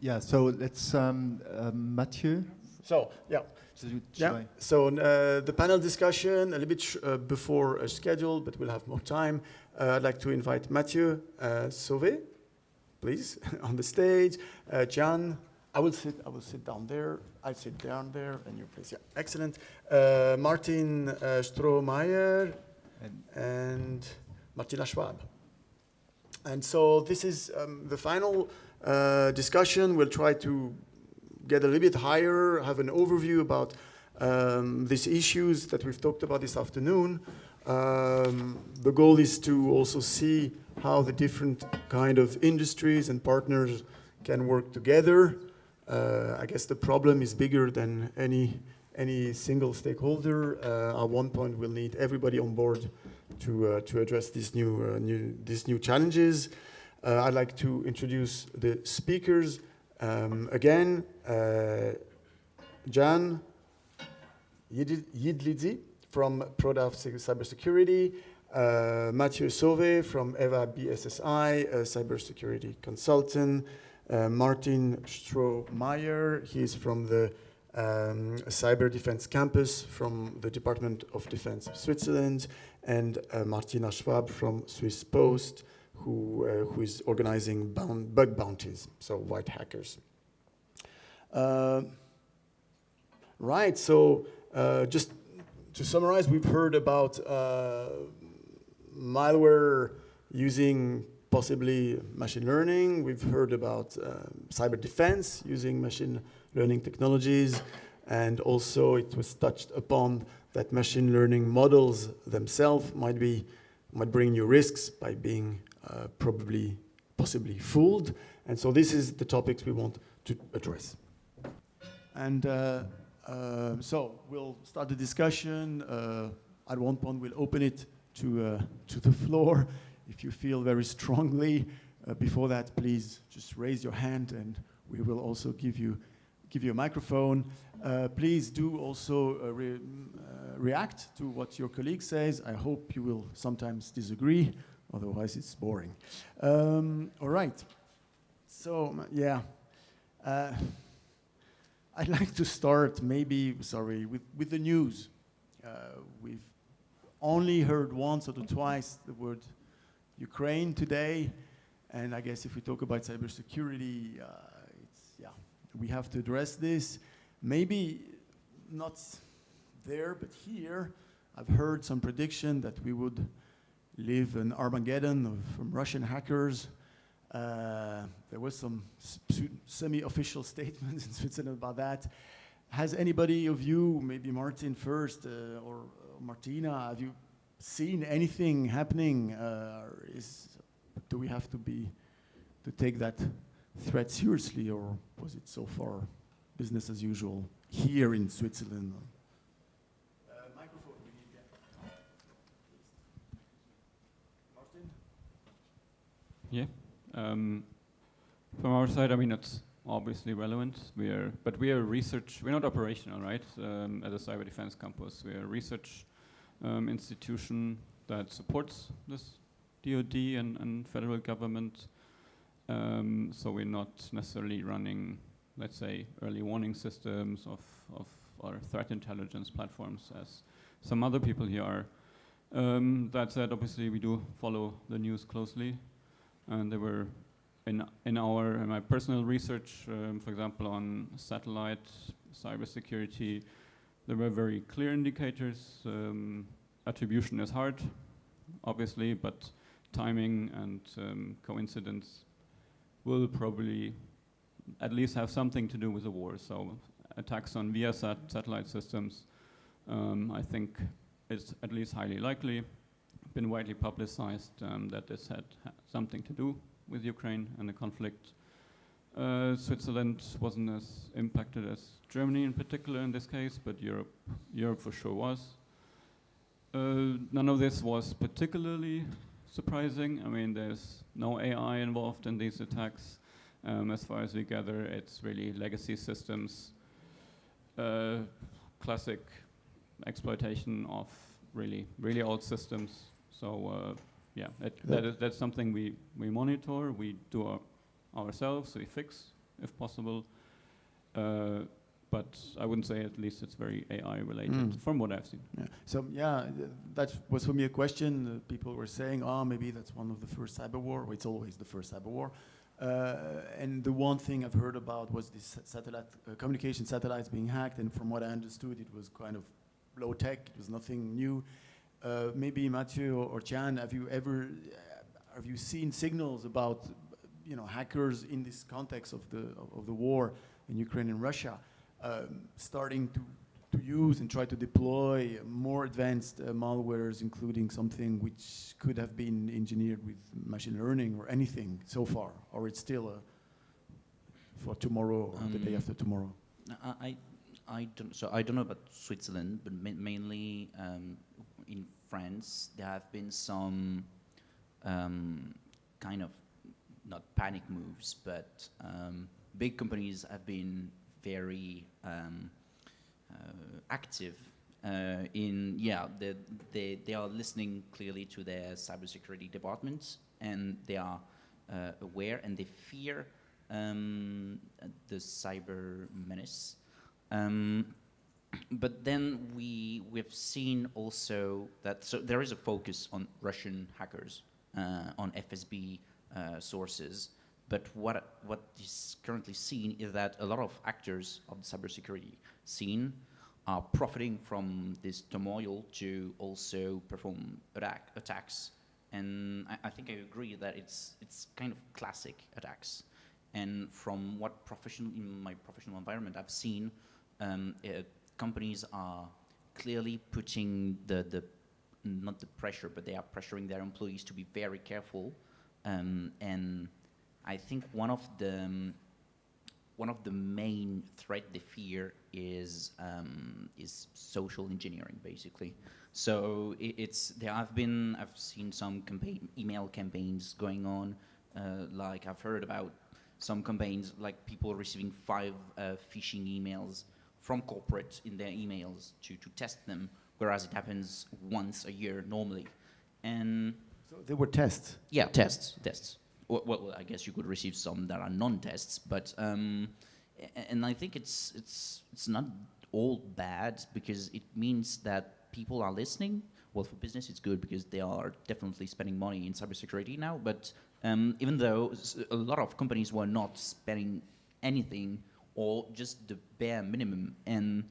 Yeah, so let's, Matthieu. So, yeah. So the panel discussion, a little bit before scheduled, but we'll have more time. I'd like to invite Matthieu Sauvé, please, on the stage. Jan, I will sit down there. I'll sit down there, and you please. Yeah, excellent. Martin Strohmeier and Martina Schwab. And so this is the final discussion. We'll try to get a little bit higher, have an overview about these issues that we've talked about this afternoon. The goal is to also see how the different kind of industries and partners can work together. I guess the problem is bigger than any single stakeholder. At one point, we'll need everybody on board to address these new challenges. I'd like to introduce the speakers. Again, Jan Yildizli from Product Cybersecurity, Matthieu Sauvé from EVA BSSI, a cybersecurity consultant, Martin Strohmeier, he's from the Cyber Defense Campus from the Department of Defense of Switzerland, and Martina Schwab from Swiss Post, who is organizing bug bounties, so white hackers. Right, so just to summarize, we've heard about malware using possibly machine learning. We've heard about cyber defense using machine learning technologies, and also it was touched upon that machine learning models themselves might bring you risks by being possibly fooled. And so this is the topics we want to address. And so we'll start the discussion. At one point, we'll open it to the floor. If you feel very strongly, before that, please just raise your hand, and we will also give you a microphone. Please do also react to what your colleague says. I hope you will sometimes disagree, otherwise it's boring. All right. So, yeah. I'd like to start with the news. We've only heard once or twice the word Ukraine today, and I guess if we talk about cybersecurity, we have to address this. Maybe not there, but here, I've heard some prediction that we would live an Armageddon from Russian hackers. There was some semi-official statements in Switzerland about that. Has anybody of you, maybe Martin first, or Martina, have you seen anything happening? Do we have to take that threat seriously, or was it so far business as usual here in Switzerland? Microphone, we need that. Martin? Yeah. From our side, I mean, it's obviously relevant. But we are research. We're not operational, right? At a cyber defense campus, we are a research institution that supports this DoD and federal government. So we're not necessarily running, let's say, early warning systems of our threat intelligence platforms as some other people here are. That said, obviously, we do follow the news closely. And there were, in my personal research, for example, on satellite cybersecurity, there were very clear indicators. Attribution is hard, obviously, but timing and coincidence will probably at least have something to do with the war. So attacks on Viasat satellite systems, I think it's at least highly likely. Been widely publicized that this had something to do with Ukraine and the conflict. Switzerland wasn't as impacted as Germany in particular in this case, but Europe for sure was. None of this was particularly surprising. I mean, there's no AI involved in these attacks. As far as we gather, it's really legacy systems, classic exploitation of really, really old systems. So that's something we monitor, we do ourselves, we fix if possible. But I wouldn't say at least it's very AI related from what I've seen. Yeah. So that was for me a question. People were saying, oh, maybe that's one of the first cyber war. Well, it's always the first cyber war. And the one thing I've heard about was this satellite communication satellites being hacked. And from what I understood, it was kind of low tech. It was nothing new. Maybe Matthieu or Jan, have you seen signals about hackers in this context of the war in Ukraine and Russia? Starting to use and try to deploy more advanced malwares, including something which could have been engineered with machine learning or anything so far, or it's still for tomorrow or the day after tomorrow? I don't know about Switzerland, but mainly in France there have been some kind of not panic moves, but big companies have been very active they are listening clearly to their cybersecurity departments, and they are aware and they fear the cyber menace. But then we've seen also that there is a focus on Russian hackers, on FSB sources. But what is currently seen is that a lot of actors of the cybersecurity scene are profiting from this turmoil to also perform attacks. And I think I agree that it's kind of classic attacks. And from what in my professional environment I've seen, companies are clearly putting not the pressure, but they are pressuring their employees to be very careful. And I think one of the main threat they fear is social engineering, basically. So I've seen some email campaigns going on. Like I've heard about some campaigns, like people receiving 5 phishing emails from corporate in their emails to test them, whereas it happens once a year normally. And so they were tests. Yeah, tests. Well, I guess you could receive some that are non-tests, but and I think it's not all bad, because it means that people are listening. Well, for business it's good because they are definitely spending money in cybersecurity now. But even though a lot of companies were not spending anything or just the bare minimum, and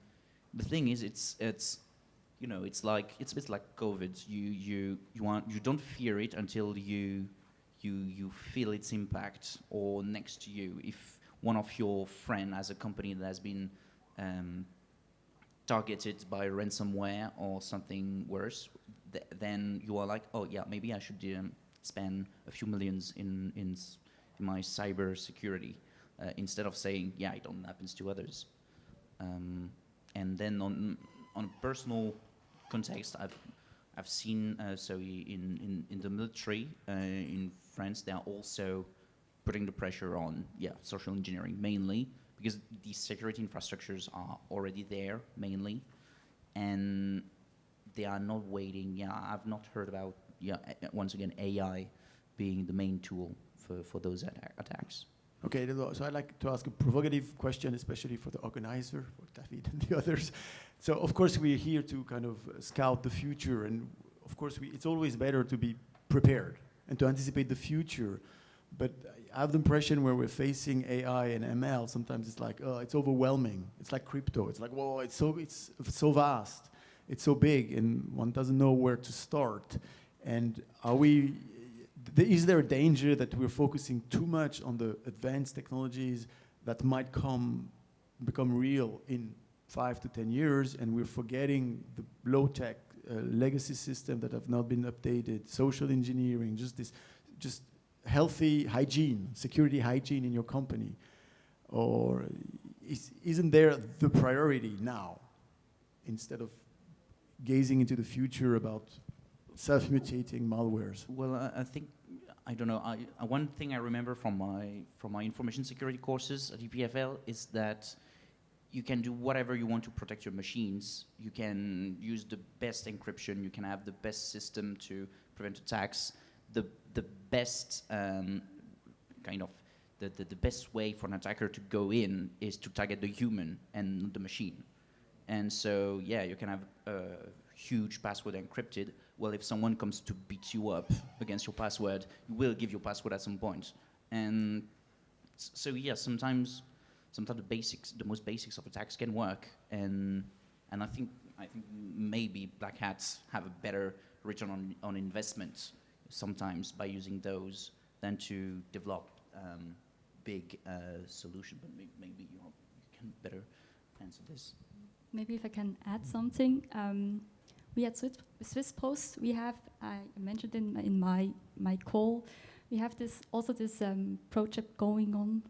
the thing is, it's like COVID. You don't fear it until you feel its impact, or next to you. If one of your friend has a company that has been targeted by ransomware or something worse, then you are like, oh yeah, maybe I should spend a few millions in my cyber security, instead of saying, yeah, it only happens to others. And then on a personal context, I've seen in the military in France, they are also putting the pressure on social engineering mainly, because these security infrastructures are already there mainly, and they are not waiting. I've not heard about once again AI being the main tool for those attacks. Okay, so I'd like to ask a provocative question, especially for the organizer, for David and the others. So of course we're here to kind of scout the future, and of course it's always better to be prepared and to anticipate the future. But I have the impression where we're facing AI and ML, sometimes it's like, oh, it's overwhelming. It's like crypto. It's like, whoa, it's so vast, it's so big, and one doesn't know where to start. And is there a danger that we're focusing too much on the advanced technologies that might become real in 5 to 10 years, and we're forgetting the low-tech legacy system that have not been updated, social engineering, just healthy hygiene, security hygiene in your company? Or isn't there the priority now, instead of gazing into the future about self-mutating malwares? Well, I think, I don't know. One thing I remember from my information security courses at EPFL is that you can do whatever you want to protect your machines. You can use the best encryption. You can have the best system to prevent attacks. The best kind of the best way for an attacker to go in is to target the human and the machine. And so, yeah, you can have a huge password encrypted. Well, if someone comes to beat you up against your password, you will give your password at some point. And so, yeah, sometimes the most basics of attacks can work. And I think maybe black hats have a better return on investment sometimes by using those than to develop big solution. But maybe you can better answer this. Maybe if I can add something. We at Swiss Post, we have, I mentioned in my call, we have this project going on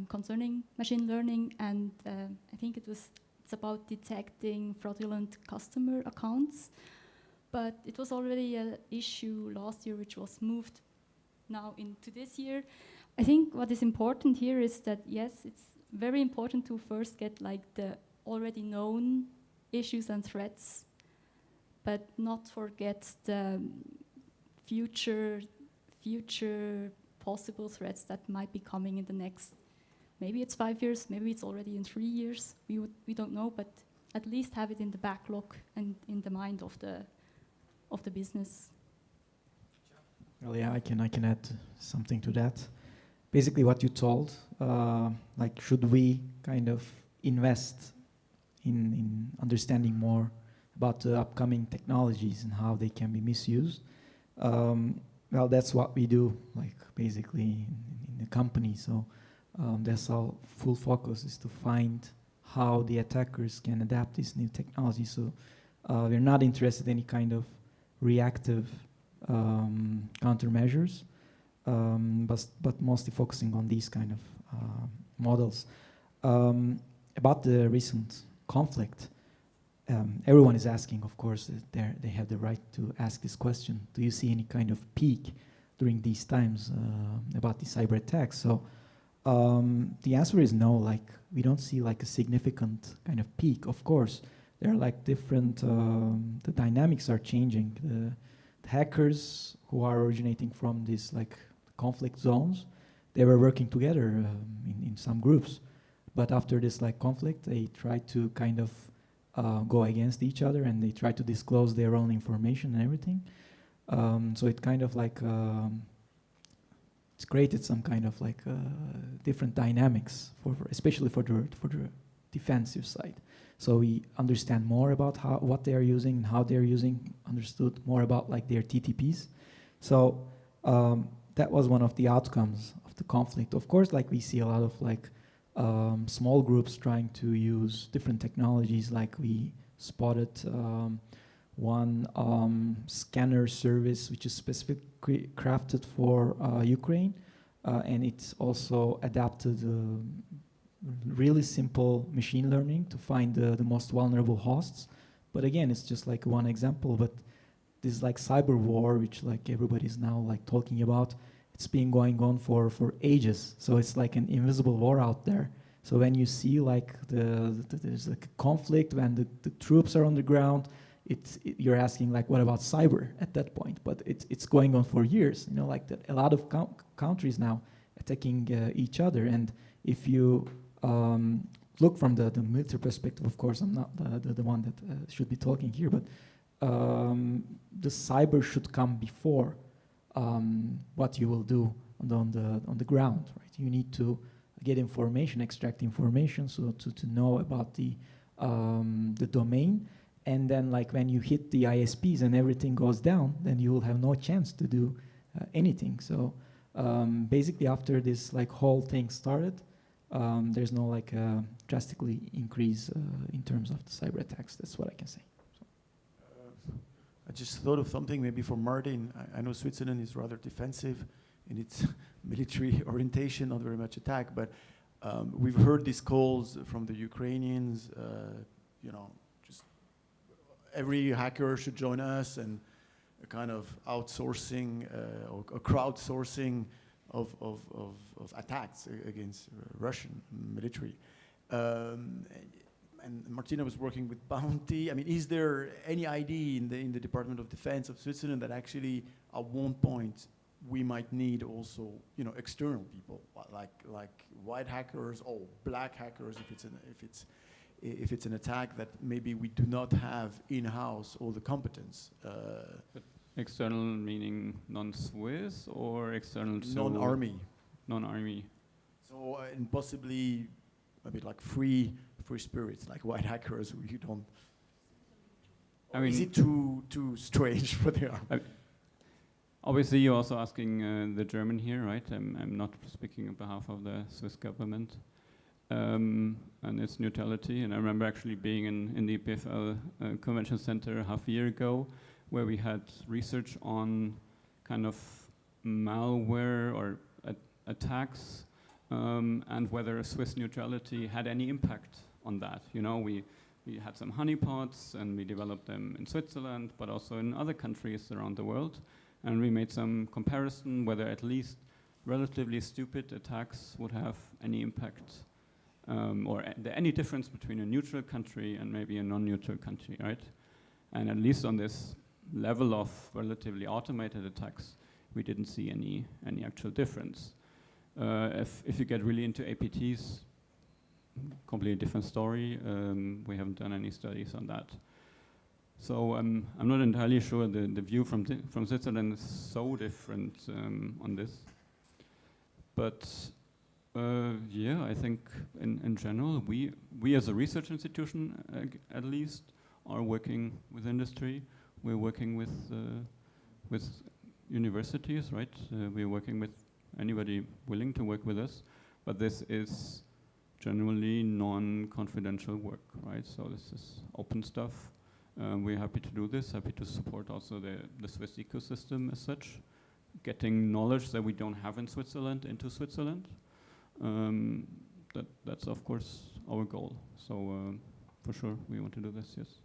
concerning machine learning, and I think it's about detecting fraudulent customer accounts. But it was already an issue last year, which was moved now into this year. I think what is important here is that, yes, it's very important to first get like the already known issues and threats, but not forget the future possible threats that might be coming in the next, maybe it's 5 years, maybe it's already in 3 years, we don't know, but at least have it in the backlog and in the mind of the business. Well, yeah, I can add something to that. Basically what you told, like should we kind of invest in understanding more about the upcoming technologies and how they can be misused. Well, that's what we do, like basically in the company. So that's our full focus is to find how the attackers can adapt this new technology. So we're not interested in any kind of reactive countermeasures, but mostly focusing on these kind of models. About the recent conflict, everyone is asking, of course, they have the right to ask this question. Do you see any kind of peak during these times about the cyber attacks? So the answer is no, like we don't see like a significant kind of peak. Of course, there are like different, the dynamics are changing. The hackers who are originating from these like conflict zones, they were working together in some groups. But after this like conflict, they try to kind of go against each other, and they try to disclose their own information and everything. So it kind of like it's created some kind of like different dynamics especially for the defensive side. So we understand more about what they are using and how they are using. Understood more about like their TTPs. So that was one of the outcomes of the conflict. Of course, like we see a lot of like small groups trying to use different technologies. Like we spotted one scanner service which is specifically crafted for Ukraine, and it's also adapted really simple machine learning to find the most vulnerable hosts. But again, it's just like one example, but this like cyber war, which like everybody's now like talking about, it's been going on for ages. So it's like an invisible war out there. So when you see like there's like a conflict, when the troops are on the ground, you're asking like, what about cyber at that point? But it's going on for years. You know, like a lot of countries now attacking each other. And if you look from the military perspective, of course, I'm not the one that should be talking here, but the cyber should come before what you will do on the ground, right? You need to get information, extract information, so to know about the domain, and then like when you hit the ISPs and everything goes down, then you will have no chance to do anything. So basically, after this like whole thing started, there's no like drastically increase in terms of the cyber attacks. That's what I can say. I just thought of something maybe for Martin. I know Switzerland is rather defensive in its military orientation, not very much attack, but we've heard these calls from the Ukrainians, you know, just every hacker should join us, and a kind of outsourcing or crowdsourcing of attacks against Russian military. And Martina was working with Bounty. I mean, is there any idea in the Department of Defense of Switzerland that actually at one point we might need also, external people like white hackers or black hackers if it's an attack that maybe we do not have in-house all the competence. External meaning non-Swiss or external? Non-army. Non-army. So and possibly a bit like free spirits, like white hackers who you don't. I mean, is it too strange for the army? Obviously, you're also asking the German here, right? I'm not speaking on behalf of the Swiss government and its neutrality. And I remember actually being in the EPFL Convention Center half a year ago, where we had research on kind of malware or attacks and whether Swiss neutrality had any impact on that. We had some honeypots and we developed them in Switzerland, but also in other countries around the world. And we made some comparison whether at least relatively stupid attacks would have any impact or any difference between a neutral country and maybe a non-neutral country, right? And at least on this level of relatively automated attacks, we didn't see any actual difference. If you get really into APTs, completely different story. We haven't done any studies on that. So I'm not entirely sure the view from Switzerland is so different on this. But yeah, I think in general, we as a research institution, at least, are working with industry. We're working with universities, right? We're working with anybody willing to work with us. But this is generally non-confidential work, right? So this is open stuff. We're happy to do this, happy to support also the Swiss ecosystem as such, getting knowledge that we don't have in Switzerland into Switzerland. That's of course our goal. So for sure we want to do this, yes.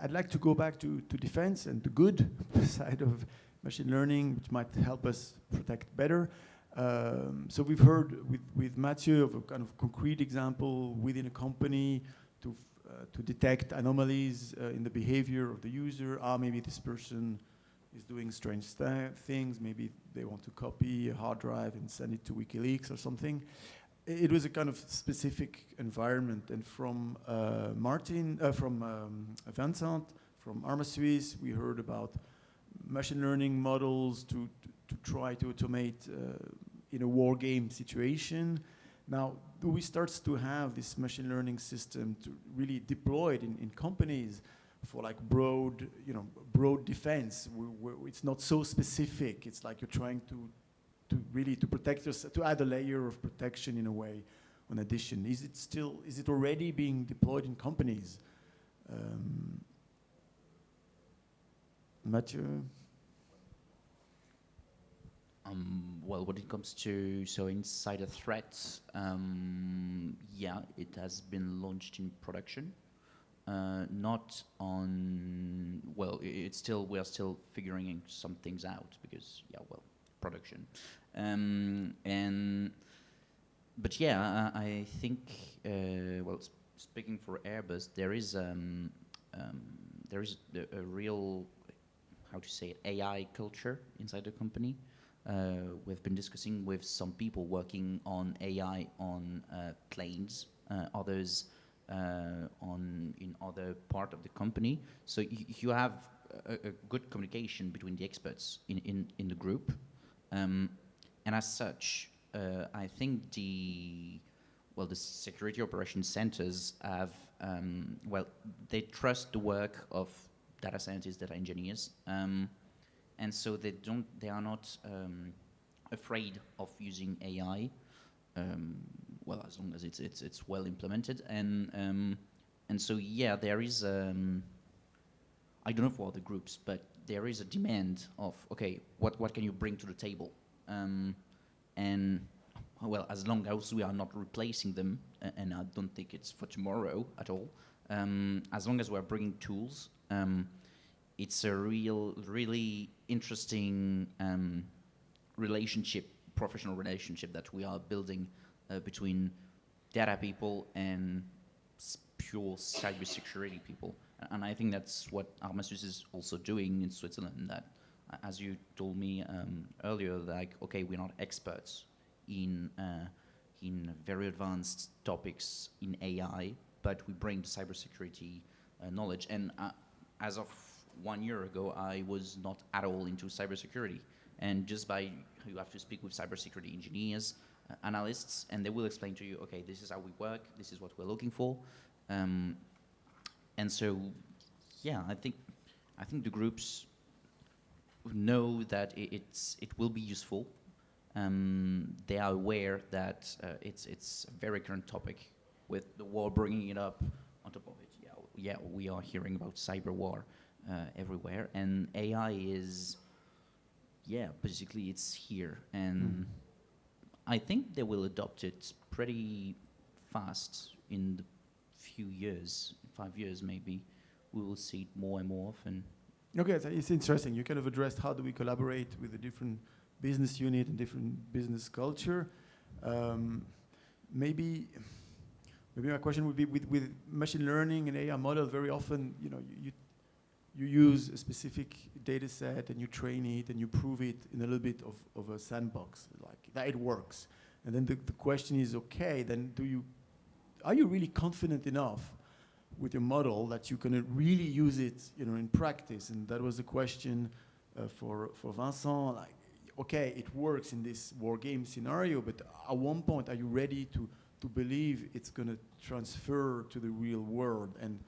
I'd like to go back to defense and the good side of machine learning, which might help us protect better. So we've heard with Matthieu of a kind of concrete example within a company to detect anomalies in the behavior of the user. Maybe this person is doing strange things. Maybe they want to copy a hard drive and send it to WikiLeaks or something. It was a kind of specific environment. And from Vincent, from Arma Suisse, we heard about machine learning models to try to automate in a war game situation. Now, do we start to have this machine learning system to really deployed in companies for like broad defense? It's not so specific. It's like you're trying to really protect yourself, to add a layer of protection in a way. In addition, is it already being deployed in companies? Matthieu? Well, when it comes to insider threats, yeah, it has been launched in production. Not on, well, we are still figuring some things out because, yeah, well, production. But yeah, I think, well, speaking for Airbus, there is a real, how to say it, AI culture inside the company. We've been discussing with some people working on AI on planes, others in other part of the company. So you have a good communication between the experts in the group, and as such, I think the security operations centers have they trust the work of data scientists, data engineers. And so they are not afraid of using AI, well, as long as it's well implemented. And so yeah, there is I don't know for other groups, but there is a demand of, okay, what can you bring to the table? And well, as long as we are not replacing them, and I don't think it's for tomorrow at all, as long as we're bringing tools, it's a really interesting professional relationship that we are building between data people and pure cybersecurity people. And I think that's what Arma Suisse is also doing in Switzerland, that as you told me earlier, like, okay, we're not experts in very advanced topics in AI, but we bring the cybersecurity knowledge. And as of 1 year ago, I was not at all into cybersecurity. And just by, you have to speak with cybersecurity engineers, analysts, and they will explain to you, okay, this is how we work, this is what we're looking for. And so, yeah, I think the groups know that it will be useful. They are aware that it's a very current topic, with the war bringing it up on top of it. Yeah, we are hearing about cyber war everywhere, and AI is, basically it's here, and I think they will adopt it pretty fast in the few years, 5 years maybe. We will see it more and more often. Okay, it's interesting. You kind of addressed how do we collaborate with the different business unit and different business culture. Maybe my question would be with machine learning and AI model. Very often, you use a specific data set and you train it and you prove it in a little bit of a sandbox, like that it works. And then the question is, okay, then are you really confident enough with your model that you can really use it, in practice? And that was the question for Vincent. Like, okay, it works in this war game scenario, but at one point, are you ready to believe it's going to transfer to the real world? And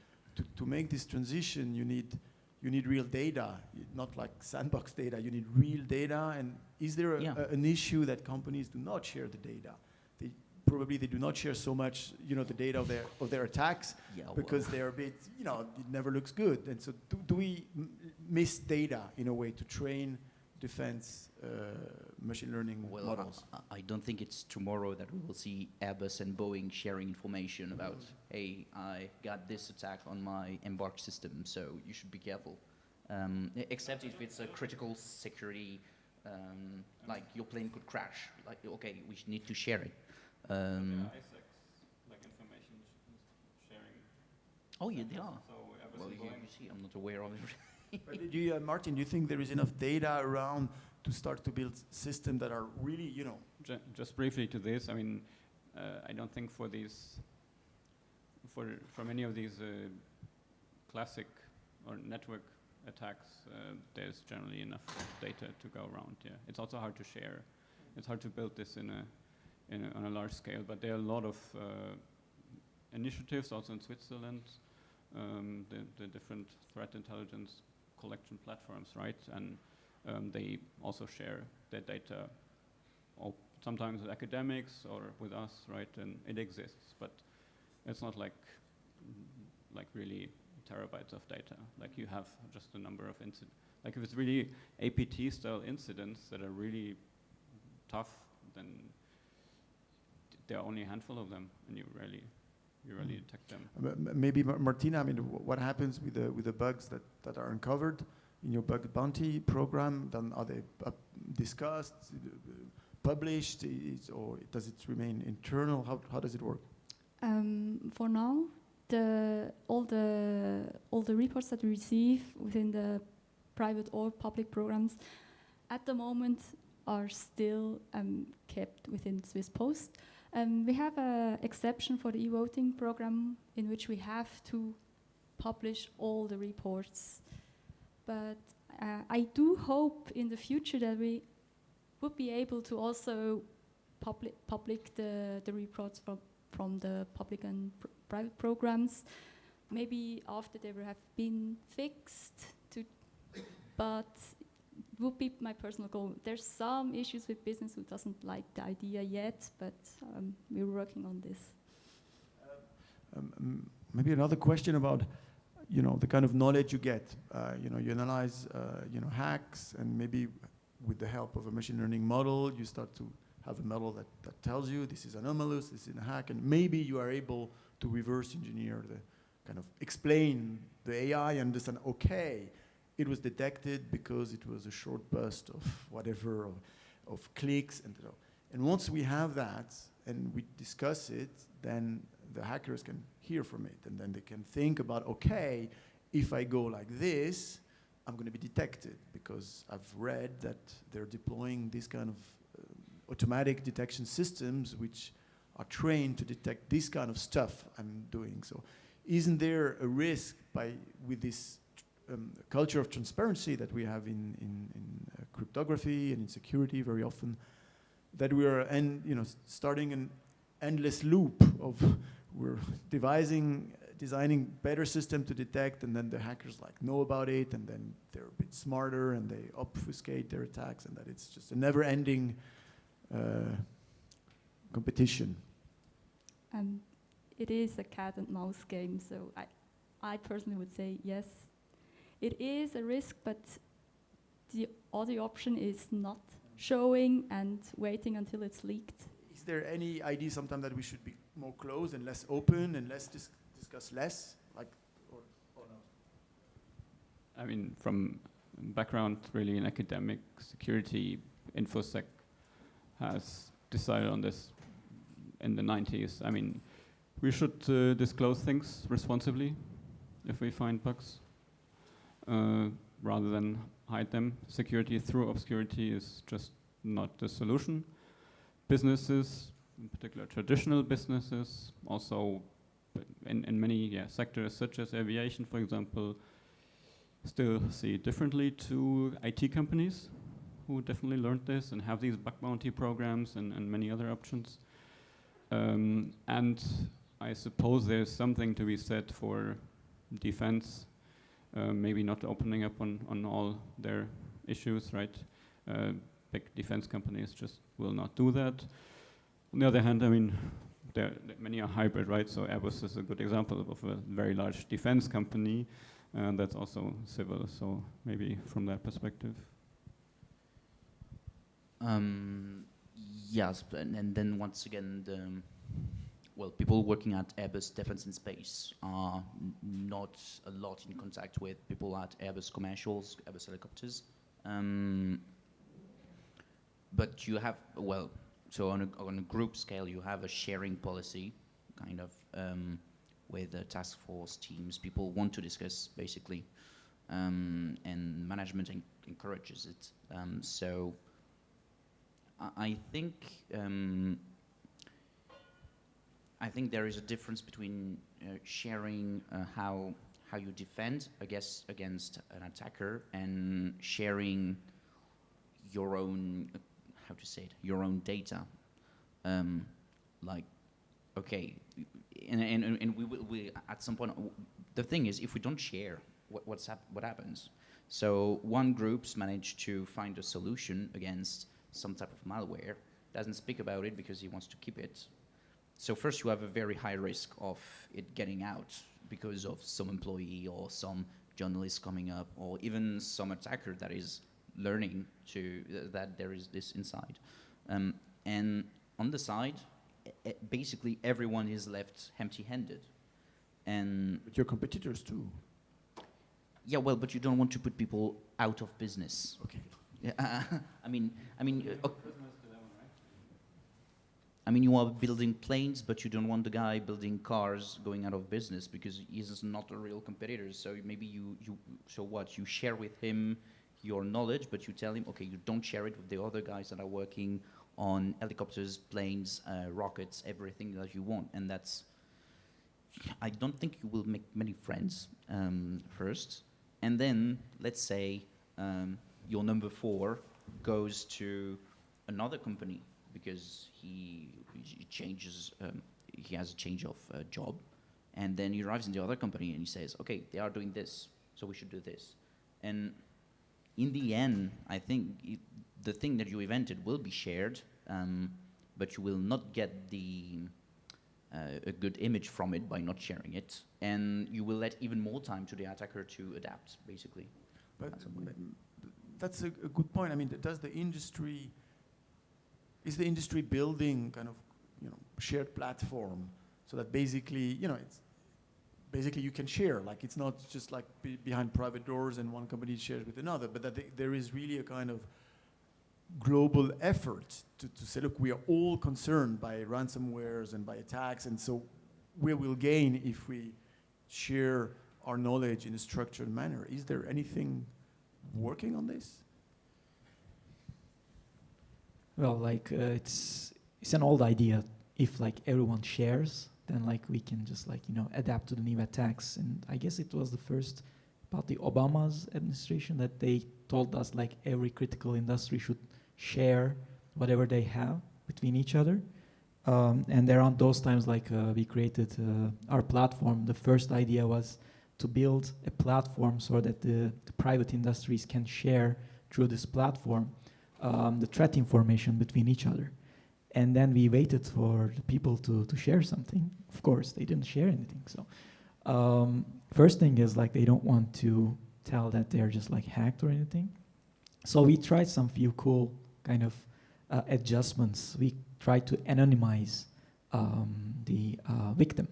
to make this transition, you need real data, not like sandbox data. You need real data. And is there an issue that companies do not share the data? Probably they do not share so much, the data of their attacks, because they're a bit, it never looks good. And so do we miss data in a way to train defense machine learning models? I don't think it's tomorrow that we will see Airbus and Boeing sharing information about, hey, I got this attack on my embark system, so you should be careful. Except if it's a critical security, like your plane could crash. Like, okay, we need to share it. Like information sharing. Oh, yeah, they are. So well, you see, I'm not aware of it. But Martin, do you think there is enough data around to start to build systems that are really, Just briefly to this, I mean, I don't think for many of these classic or network attacks, there's generally enough data to go around. Yeah, it's also hard to share. It's hard to build this on a large scale, but there are a lot of initiatives also in Switzerland, the different threat intelligence collection platforms, right? And they also share their data, sometimes with academics or with us, right? And it exists, but it's not like really terabytes of data. Like you have just a number of incidents. Like if it's really APT style incidents that are really tough, then there are only a handful of them, and you rarely detect them. Maybe Martina, I mean, what happens with the bugs that are uncovered in your bug bounty program? Then are they discussed, published, or does it remain internal? How does it work? For now, all the reports that we receive within the private or public programs at the moment are still kept within Swiss Post. We have an exception for the e-voting program in which we have to publish all the reports. But I do hope in the future that we would be able to also public the reports from the public and private programs, maybe after they have been fixed. But it would be my personal goal. There's some issues with business who doesn't like the idea yet, but we're working on this. Maybe another question about, the kind of knowledge you get. You analyze, hacks, and maybe with the help of a machine learning model, you start to have a model that tells you this is anomalous, this is a hack, and maybe you are able to reverse engineer kind of explain the AI and understand, okay, it was detected because it was a short burst of whatever, of clicks. And once we have that and we discuss it, then the hackers can hear from it. And then they can think about, okay, if I go like this, I'm going to be detected, because I've read that they're deploying these kind of automatic detection systems which are trained to detect this kind of stuff I'm doing. So isn't there a risk with this culture of transparency that we have in cryptography and in security very often, that we are starting an endless loop of we're designing better system to detect, and then the hackers know about it, and then they're a bit smarter and they obfuscate their attacks, and that it's just a never-ending competition? It is a cat and mouse game, so I personally would say yes. It is a risk, but the other option is not showing and waiting until it's leaked. Is there any idea sometimes that we should be more closed and less open and less discuss less? Or no? I mean, from background really in academic security, InfoSec has decided on this in the 90s. I mean, we should disclose things responsibly if we find bugs, rather than hide them. Security through obscurity is just not the solution. Businesses, in particular traditional businesses, also in many sectors such as aviation, for example, still see differently to IT companies, who definitely learned this and have these bug bounty programs and many other options. And I suppose there's something to be said for defense, maybe not opening up on all their issues, right? Big defense companies just will not do that. On the other hand, I mean, many are hybrid, right? So Airbus is a good example of a very large defense company, and that's also civil. So maybe from that perspective. Yes, and then once again, people working at Airbus Defence and Space are not a lot in contact with people at Airbus Commercials, Airbus Helicopters. But you have, so on a group scale, you have a sharing policy, kind of, with the task force teams. People want to discuss, basically, and management encourages it. So I think there is a difference between sharing how you defend against an attacker and sharing your own your own data. Okay, and we at some point. The thing is, if we don't share, what happens? So one group's managed to find a solution against some type of malware, doesn't speak about it because he wants to keep it. So first you have a very high risk of it getting out because of some employee or some journalist coming up, or even some attacker that is learning that there is this inside. And on the side, basically everyone is left empty-handed. But your competitors too. Yeah, but you don't want to put people out of business. Okay. I mean, you are building planes, but you don't want the guy building cars going out of business because he's not a real competitor. So maybe you share with him your knowledge, but you tell him, okay, you don't share it with the other guys that are working on helicopters, planes, rockets, everything that you want. And I don't think you will make many friends first. And then, let's say, your number 4 goes to another company because he changes, he has a change of job, and then he arrives in the other company and he says, okay, they are doing this, so we should do this. And in the end, I think the thing that you invented will be shared, but you will not get a good image from it by not sharing it, and you will let even more time to the attacker to adapt, basically. But that's a good point. I mean, is the industry building kind of, shared platform so that basically, basically you can share, like it's not just like behind private doors and one company shares with another, but that there is really a kind of global effort to say, look, we are all concerned by ransomwares and by attacks, and so we will gain if we share our knowledge in a structured manner. Is there anything working on this? Well, like it's an old idea. If like everyone shares, then like we can just like adapt to the new attacks. And I guess it was the first about the Obama's administration that they told us like every critical industry should share whatever they have between each other. And around those times, like we created our platform. The first idea was to build a platform so that the private industries can share through this platform the threat information between each other. And then we waited for the people to share something. Of course, they didn't share anything. So first thing is like they don't want to tell that they're just like hacked or anything. So we tried some few cool kind of adjustments. We tried to anonymize the victim.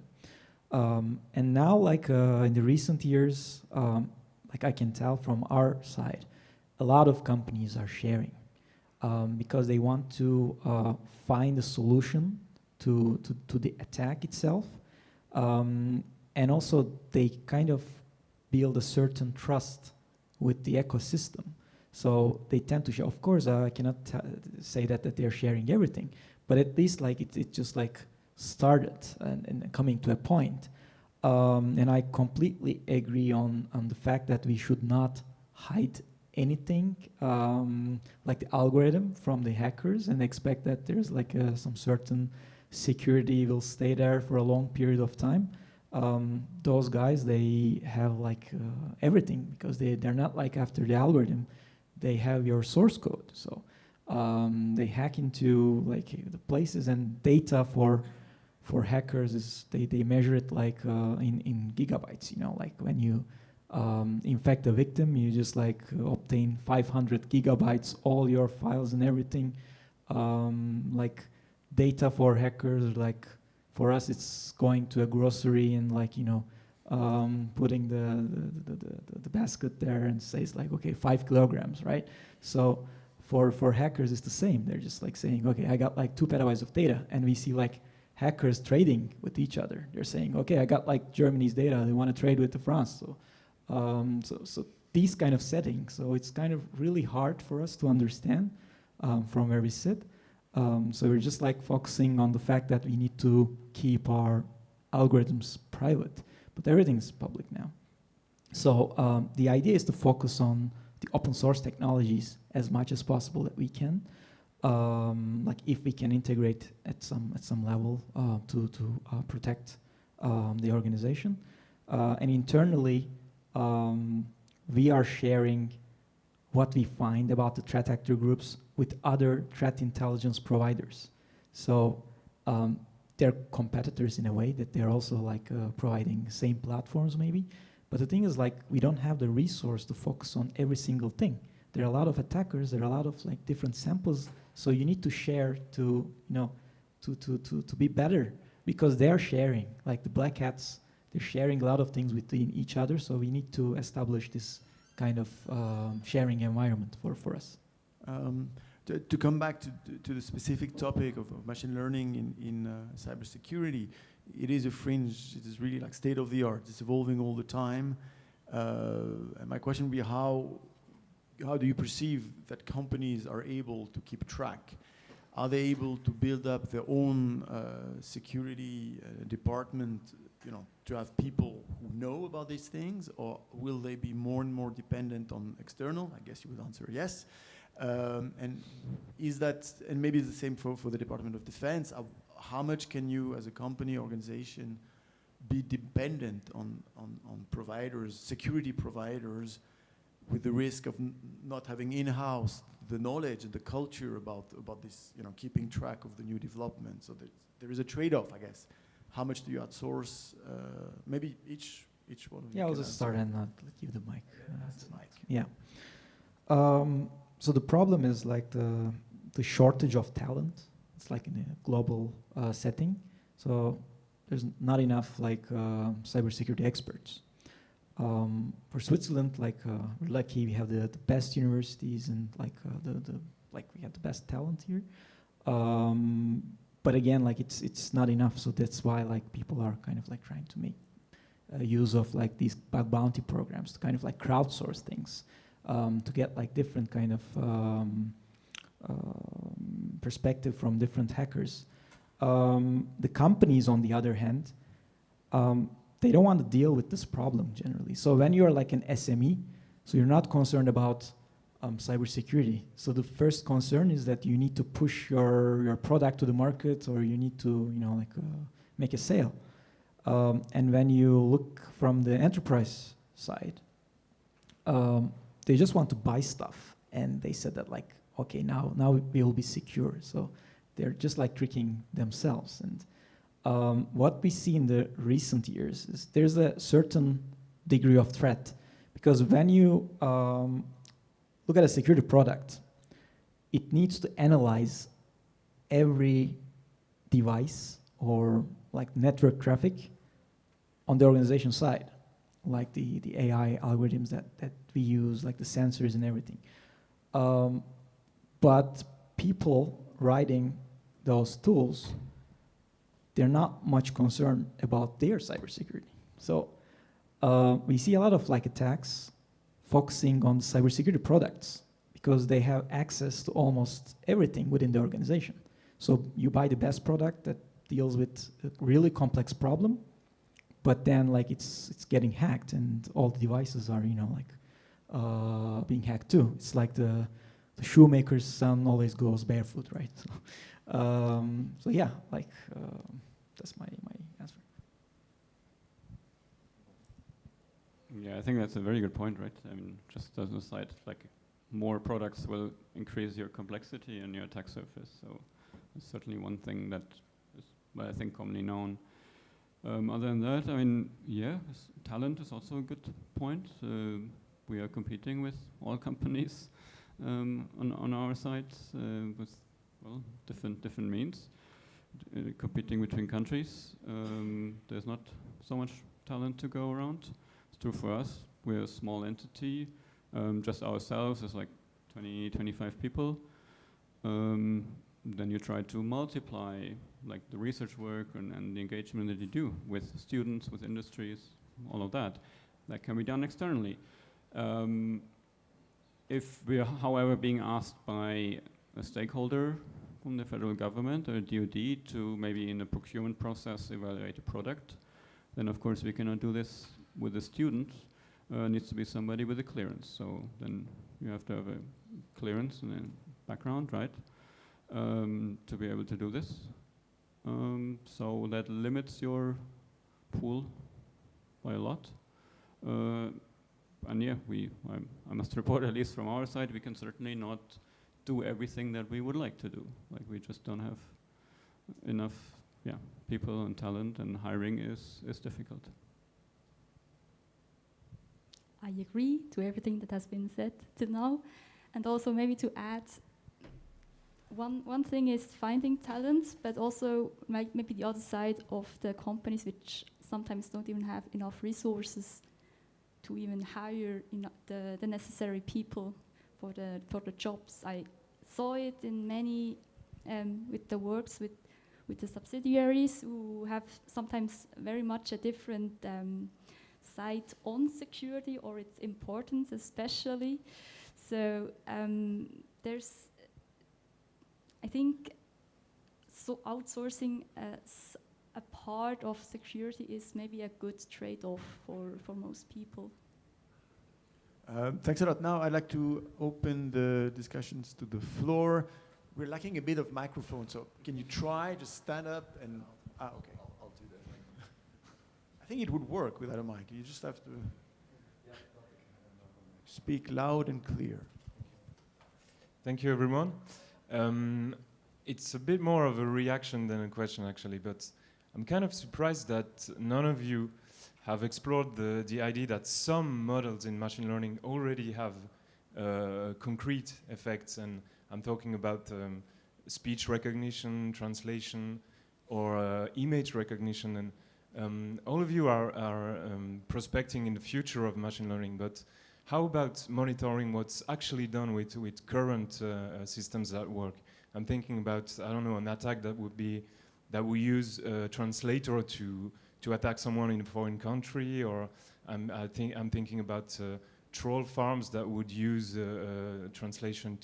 And now, like in the recent years, like I can tell from our side, a lot of companies are sharing because they want to find a solution to the attack itself. And also they kind of build a certain trust with the ecosystem. So they tend to share. Of course, I cannot say that they're sharing everything, but at least like it just like started and coming to a point. And I completely agree on the fact that we should not hide anything like the algorithm from the hackers and expect that there's like some certain security will stay there for a long period of time. Those guys, they have like everything because they're not like after the algorithm. They have your source code. So they hack into like the places, and data for hackers is they measure it like in gigabytes. Like when you infect a victim, you just like obtain 500 gigabytes, all your files and everything. Like data for hackers, like for us, it's going to a grocery and like putting the basket there and says like, okay, 5 kilograms, right? So for hackers, it's the same. They're just like saying, okay, I got like 2 petabytes of data, and we see like hackers trading with each other. They're saying, okay, I got like Germany's data. They want to trade with France. So these kind of settings. So it's kind of really hard for us to understand from where we sit. So we're just like focusing on the fact that we need to keep our algorithms private, but everything's public now. So the idea is to focus on the open source technologies as much as possible that we can. Like if we can integrate at some level to protect the organization, and internally we are sharing what we find about the threat actor groups with other threat intelligence providers. So they're competitors in a way that they're also like providing same platforms maybe. But the thing is like we don't have the resource to focus on every single thing. There are a lot of attackers, there are a lot of like different samples. So you need to share to to be better, because they're sharing, like the black hats, they're sharing a lot of things within each other. So we need to establish this kind of sharing environment for us. To come back to the specific topic of machine learning in cybersecurity, it is a fringe. It is really like state of the art. It's evolving all the time. And my question would be how do you perceive that companies are able to keep track? Are they able to build up their own security department, to have people who know about these things, or will they be more and more dependent on external? I guess you would answer yes. And is that, and maybe it's the same for the Department of Defense, how much can you as a company, organization, be dependent on providers, security providers, with the risk of not having in-house the knowledge and the culture about this, keeping track of the new development? So there is a trade-off, I guess. How much do you outsource? Maybe each one of you. Yeah, I'll just start and not give you the mic. Yeah. So the problem is like the shortage of talent. It's like in a global setting. So there's not enough like cybersecurity experts. For Switzerland, like we're lucky we have the best universities and like we have the best talent here. But again, like it's not enough. So that's why like people are kind of like trying to make use of like these bug bounty programs to kind of like crowdsource things. to get like different kind of perspective from different hackers. The companies, on the other hand, they don't want to deal with this problem generally. So when you're like an SME, so you're not concerned about cybersecurity. So the first concern is that you need to push your product to the market, or you need to, you know, like make a sale. And when you look from the enterprise side, they just want to buy stuff, and they said that like, okay, now we will be secure. So they're just like tricking themselves. And what we see in the recent years is there's a certain degree of threat, because when you look at a security product, it needs to analyze every device or like network traffic on the organization side, like the AI algorithms that we use, like the sensors and everything. But people writing those tools, they're not much concerned about their cybersecurity. So we see a lot of like attacks focusing on cybersecurity products because they have access to almost everything within the organization. So you buy the best product that deals with a really complex problem, but then like it's getting hacked, and all the devices are, you know, like being hacked too. It's like the shoemaker's son always goes barefoot, right? So yeah, like that's my answer. Yeah, I think that's a very good point, right? I mean, just as an aside, like more products will increase your complexity and your attack surface. So it's certainly one thing that is, I think, commonly known. Other than that, I mean, yeah, talent is also a good point. We are competing with all companies on our side with, well, different means. Competing between countries, there's not so much talent to go around. It's true for us. We're a small entity. Just ourselves is like 20, 25 people. Then you try to multiply like the research work and the engagement that you do with students, with industries, all of that. That can be done externally. If we are, however, being asked by a stakeholder from the federal government or DoD to maybe in a procurement process evaluate a product, then of course we cannot do this with a student. Needs to be somebody with a clearance. So then you have to have a clearance and a background, right, to be able to do this. So that limits your pool by a lot. And yeah, I must report, at least from our side, we can certainly not do everything that we would like to do. Like we just don't have enough, yeah, people and talent, and hiring is difficult. I agree to everything that has been said till now, and also maybe to add, one thing is finding talent, but also maybe the other side of the companies which sometimes don't even have enough resources to even hire the necessary people for the jobs. I saw it in many with the works with the subsidiaries who have sometimes very much a different side on security or its importance especially. So there's, I think, so outsourcing a part of security is maybe a good trade-off for most people. Thanks a lot. Now I'd like to open the discussions to the floor. We're lacking a bit of microphone, so can you try just stand up and... okay. I'll do that. I think it would work without a mic. You just have to speak loud and clear. Thank you, everyone. It's a bit more of a reaction than a question, actually, but I'm kind of surprised that none of you have explored the idea that some models in machine learning already have concrete effects, and I'm talking about speech recognition, translation, or image recognition, and all of you are prospecting in the future of machine learning, but how about monitoring what's actually done with current systems that work? I'm thinking about, I don't know, an attack that would use a translator to attack someone in a foreign country, or I'm thinking about troll farms that would use translation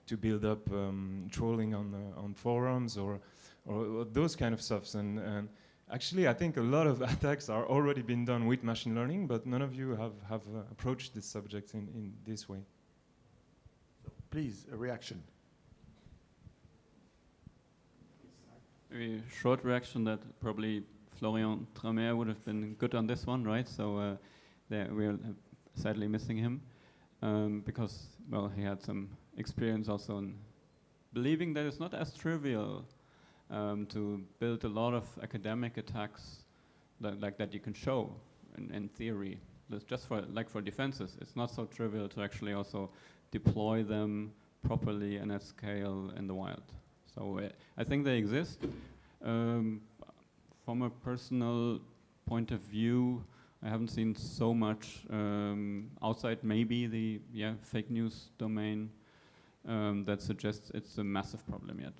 to build up trolling on forums or those kind of stuffs. And actually, I think a lot of attacks are already been done with machine learning, but none of you have approached this subject in this way. Please, a reaction. A short reaction that probably Florian Strohmeier would have been good on this one, right? So we're sadly missing him because, well, he had some experience also in believing that it's not as trivial to build a lot of academic attacks that you can show in theory. That's just for defenses. It's not so trivial to actually also deploy them properly and at scale in the wild. So I think they exist. From a personal point of view, I haven't seen so much outside maybe the fake news domain that suggests it's a massive problem yet.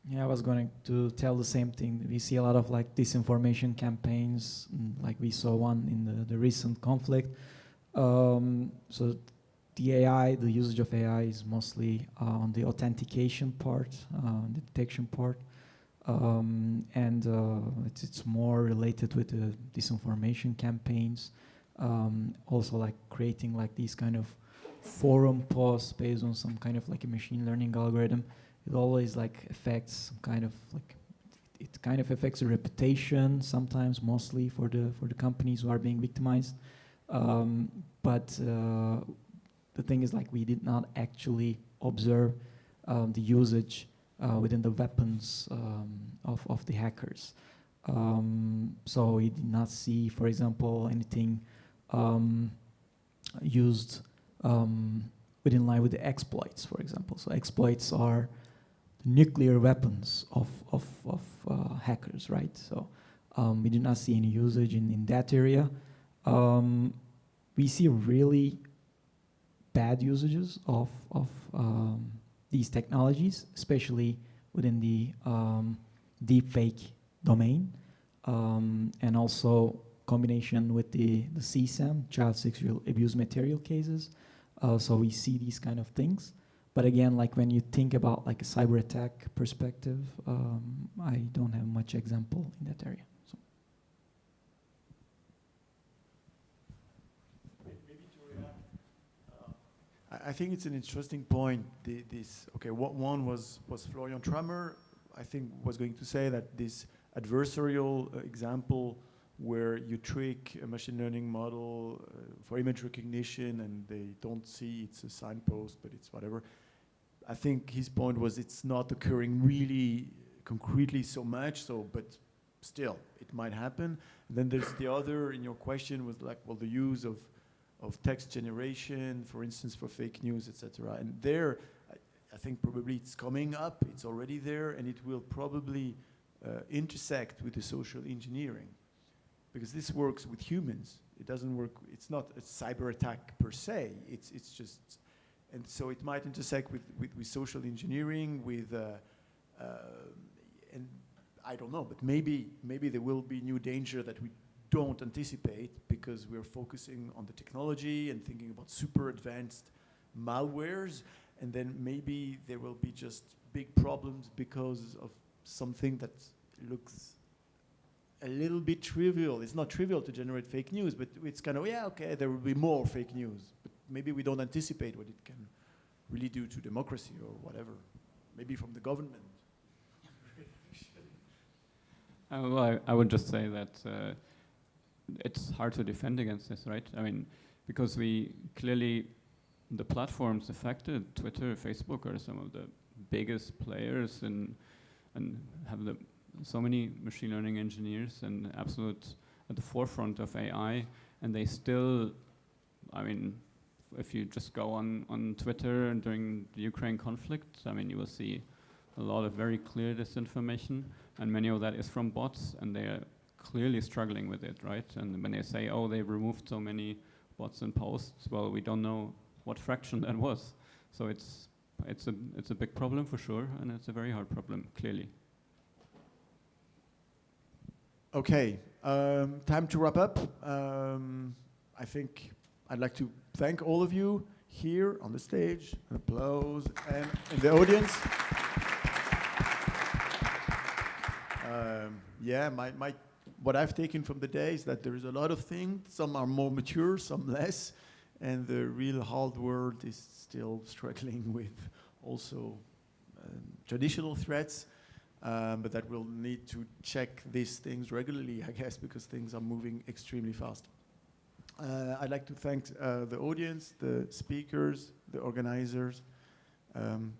Yeah, I was going to tell the same thing. We see a lot of like disinformation campaigns, like we saw one in the recent conflict. So the AI, the usage of AI is mostly on the authentication part, the detection part, and it's more related with the disinformation campaigns. Also, like creating like these kind of forum posts based on some kind of like a machine learning algorithm. It always like affects some kind of like it kind of affects the reputation sometimes, mostly for the companies who are being victimized. But the thing is, like, we did not actually observe the usage within the weapons of the hackers. So we did not see, for example, anything used within line with the exploits, for example. So exploits are nuclear weapons of hackers, right? So we did not see any usage in that area. We see really bad usages of these technologies, especially within the deepfake domain, and also combination with the CSAM, child sexual abuse material cases. So we see these kind of things. But again, like when you think about like a cyber attack perspective, I don't have much example in that area. So. Maybe to react, I think it's an interesting point. One was Florian Strohmeier, I think, was going to say that this adversarial example where you trick a machine learning model for image recognition and they don't see it's a signpost, but it's whatever. I think his point was it's not occurring really concretely so much, but still, it might happen. And then there's the other in your question was like, well, the use of text generation, for instance, for fake news, etc. And there, I think probably it's coming up, it's already there, and it will probably intersect with the social engineering. Because this works with humans. It doesn't work, it's not a cyber attack per se, it's just, and so it might intersect with social engineering, and I don't know, but maybe there will be new danger that we don't anticipate because we're focusing on the technology and thinking about super advanced malwares, and then maybe there will be just big problems because of something that looks a little bit trivial. It's not trivial to generate fake news, but it's kind of, yeah, okay, there will be more fake news. But maybe we don't anticipate what it can really do to democracy or whatever. Maybe from the government. Well, I would just say that it's hard to defend against this, right? I mean, because we clearly, the platforms affected, Twitter, Facebook, are some of the biggest players and have so many machine learning engineers and at the forefront of AI, and they still, I mean, if you just go on Twitter during the Ukraine conflict, I mean, you will see a lot of very clear disinformation, and many of that is from bots, and they are clearly struggling with it, right? And when they say, oh, they've removed so many bots and posts, well, we don't know what fraction that was. So it's a big problem for sure, and it's a very hard problem, clearly. Okay, Time to wrap up. I think I'd like to thank all of you here on the stage, an applause, and in the audience. What I've taken from the day is that there is a lot of things. Some are more mature, some less, and the real hard world is still struggling with also traditional threats, but that we'll need to check these things regularly, I guess, because things are moving extremely fast. I'd like to thank the audience, the speakers, the organizers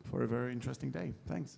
for a very interesting day. Thanks.